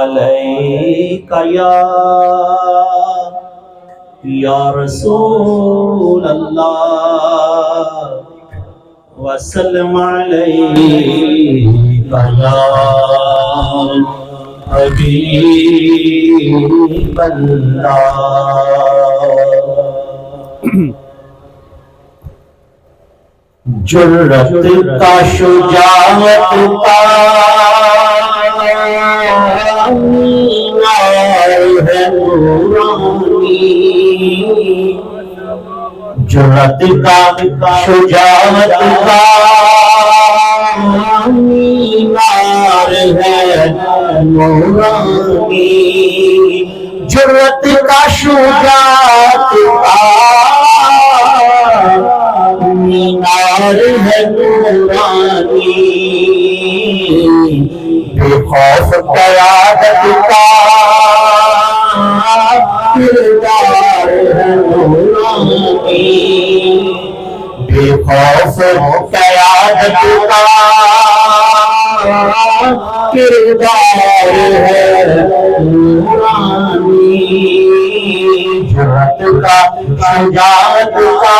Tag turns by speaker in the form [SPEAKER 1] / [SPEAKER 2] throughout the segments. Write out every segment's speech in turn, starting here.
[SPEAKER 1] علیکہ یا رسول اللہ وسلم علیکہ یا حبیب اللہ۔ جرت کا شجاعت کا مینار ہے نورانی، جرت کا شجاعت کا مینار ہے نورانی، جرت کا شجاعت کا مینار ہے نورانی، بے خوف قیادت کا کردار ہے نورانی، بے خوف قیادت کا کردار ہے نورانی، جرت کا شجاعت کا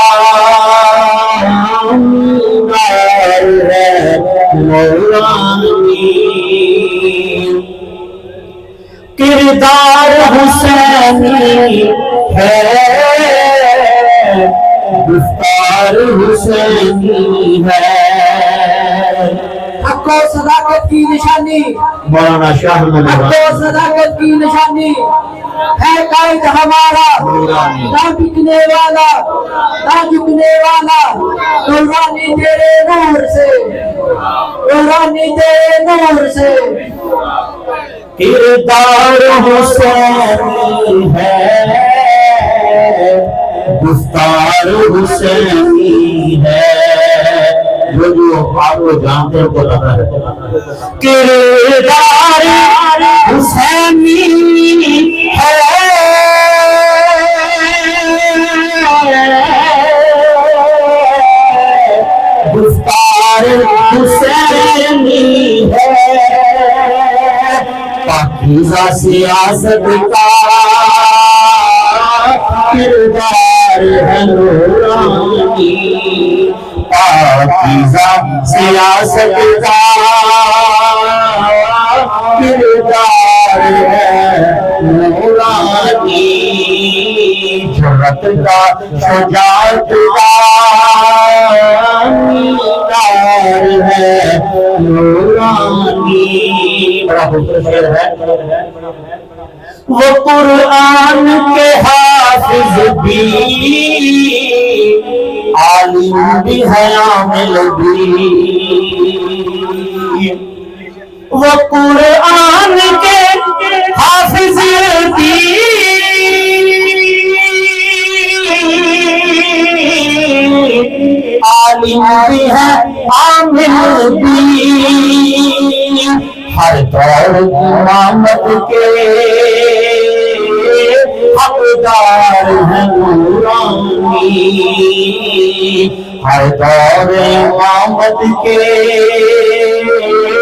[SPEAKER 1] مینار ہے نورانی، کردار حسینی ہے، گفتار حسینی ہے،
[SPEAKER 2] حق و صداقت کی نشانی
[SPEAKER 1] مولانا شاہ
[SPEAKER 2] حق و صداقت کی نشانی ہے قائد ہمارا، نہ بکنے والا نہ جھکنے والا، قربانی تیرے نور سے، قربانی تیرے نور سے،
[SPEAKER 1] کردار حسینی ہے، گفتار حسینی ہے، جو آپ کو جانتے ہیں کو پتا ہے، کردار حسینی ہے، گفتار حسینی ہے، پاکیزہ سیاست کا کردار ہے نورانی، پاکیزہ سیاست کا کردار ہے نورانی، جرت کا شجاعت کا مینار ہے نورانی۔ بڑا خوبصورت شعر ہے، وہ قرآن کے حافظ بھی، عالم بھی ہے عامل بھی، وہ قرآن کے حافظ بھی، عالم بھی ہے عامل بھی، ہر دور امامت کے حقدار ہے نورانی، ہر دور امامت کے